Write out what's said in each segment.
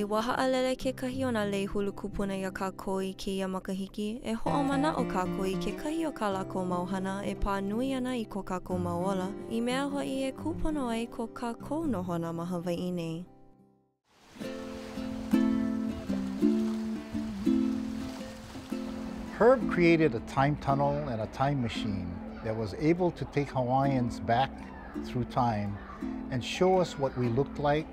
E waha'alele kekahi o nā lei hulu kupuna ia kākou I kēia makahiki, e ho'omana o kākou I kekahi o kā lākou mau hana e pā nui ana I ko kākou mau ola, I mea ho'i e kūpono ai ko kākou nohona ma Hawai'i nei. Herb created a time tunnel and a time machine that was able to take Hawaiians back through time and show us what we looked like.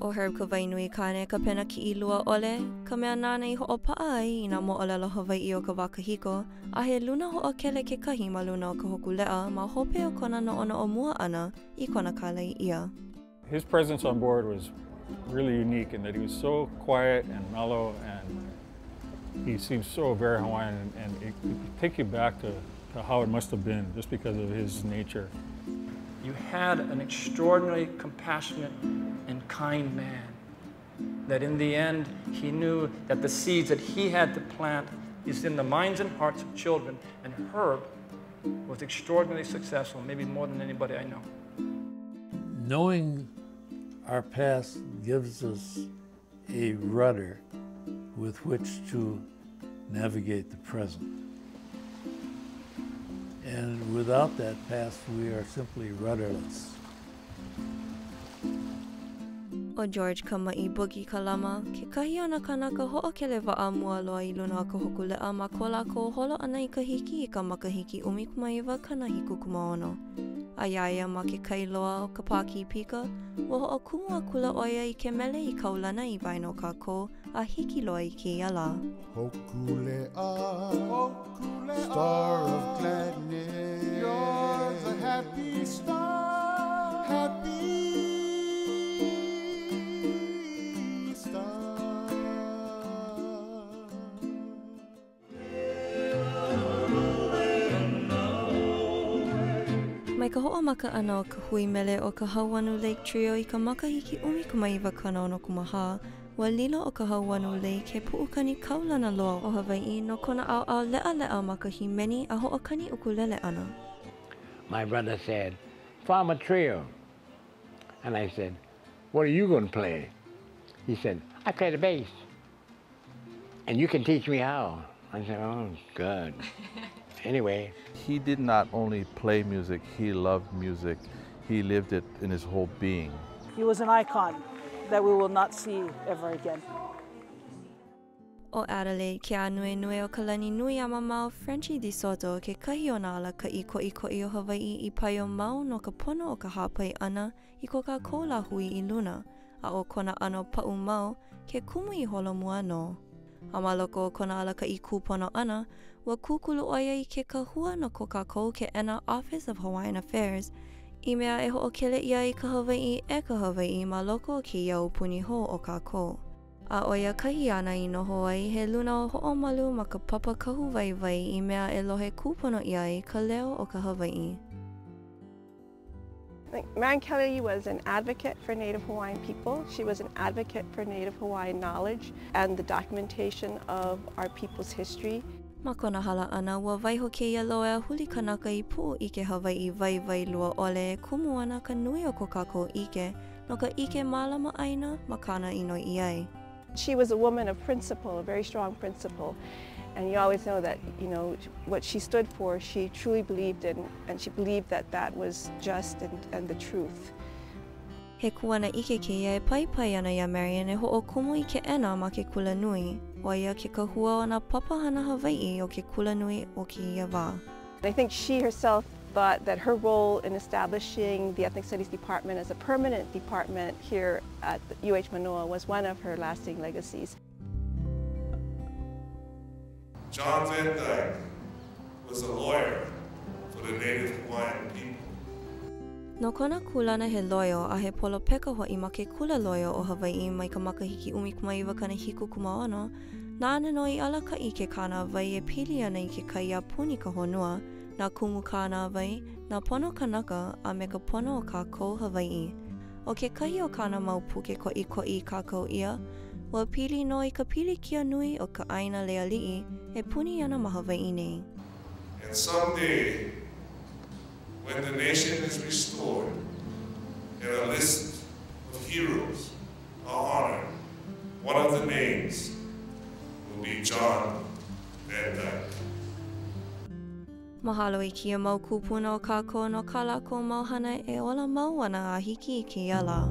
O Herb ka wainui kāne ka pena ki I lua ole, ka mea nāna I ho'opa'a ai I nā mo'olelo Hawai'i o ka wakahiko, a he luna ho'okele kekahi ma luna o ka hokulea ma hope o kona no'ono o mua ana I kona kālai ia. His presence on board was really unique in that he was so quiet and mellow, and he seems so very Hawaiian, and it could take you back to how it must have been just because of his nature. You had an extraordinarily compassionate and kind man, that in the end he knew that the seeds that he had to plant is in the minds and hearts of children, and Herb was extraordinarily successful, maybe more than anybody I know. Knowing our past gives us a rudder with which to navigate the present. And without that past, we are simply rudderless. O George ka ma'i Boogie ka lama, kekahi o na kanaka ho'okele wa'a mua loa I luna o ka hokulea ma ko lākou holo ana I ka hiki I ka makahiki 19 kana hiku kumaono. A iaia ma ke kailoa o ka pāki pika, wa ho'okumu a kula oia I ke mele I kaulana I waino kākou a hiki loa I ke ala. Kuleana, star of gladness, yours a happy star, happy star. Mai ka ho'omaka ana o ka hui mele o ka Hauanu Lake Trio I ka makahiki 19 kana no kumaha, wa lilo o ka Hauanu Lake he pu'ukani kaulana loa o Hawai'i no kona au le'a ma ka himeni a ho'okani ukulele ana. My brother said, "Form a trio." And I said, "What are you going to play?" He said, "I play the bass. And you can teach me how." I said, "Oh, good." Anyway. He did not only play music, he loved music. He lived it in his whole being. He was an icon that we will not see ever again. O Adelaide, ke a nui o ka lani nui a mamau Frenchie Di Soto ke kahi o nā ala ka I ko'i o Hawai'i I pai o mau no ka pono o ka hapai ana I ko ka kola hui I luna, a o kona ano pa'u mau ke kumu I holo mua no. A maloko o kona ala ka I kūpono ana, wa kukulu oia I ke kahua no ko kākou ke ena Office of Hawaiian Affairs, I mea e ho'okele ia I ka Hawai'i e ka Hawai'i ma loko o ke iau puni ho o kākou. A oia kahi ana I noho ai he luna o ho'omalu ma ka papa kahu waiwai I mea e lohe kūpono ia I ka leo o ka Hawai'i. Marian Kelly was an advocate for Native Hawaiian people. She was an advocate for Native Hawaiian knowledge and the documentation of our people's history. Ma kona hala ana, wa waiho keia loa huli kanaka I pu'u ike Hawai'i waiwai lua ole e kumu ana ka nui o ko kākou ike, no ka ike mālama aina ma kana ino I ai. She was a woman of principle, a very strong principle. And you always know that, you know, what she stood for, she truly believed in, and she believed that that was just and the truth. He kuana ike keia e pai ana ia Marian e ho'okumu I ke ena ma ke kula nui, o ia ke kahua o na papahana Hawai'i o ke kula nui o ke ia wā. I think she herself thought that her role in establishing the Ethnic Studies Department as a permanent department here at UH Manoa was one of her lasting legacies. John Van Dyke was a lawyer for the Native Hawaiian people. No kona kulana he loyo a he polo peka ho'i ma ke kula loyo o Hawai'i mai ka makahiki 19 kana hiku kumaono, nāna no I ala ka ike kāna wai e pili ana I ke kaia puni ka honua, nā kumu kāna wai, nā pono kanaka a me ka pono o kākou Hawai'i. O ke kahi o kāna mau puke ko'i kākou ia, wa pili no I ka pili kia nui o ka aina leali'i e puni ana ma Hawai'i nei. And someday, when the nation is restored and a list of heroes are honored, one of the names will be John Van Dyke. Mahalo I kia mau kupuna o kako no ka lako mau hana e ola mau ana a hiki I ke ala.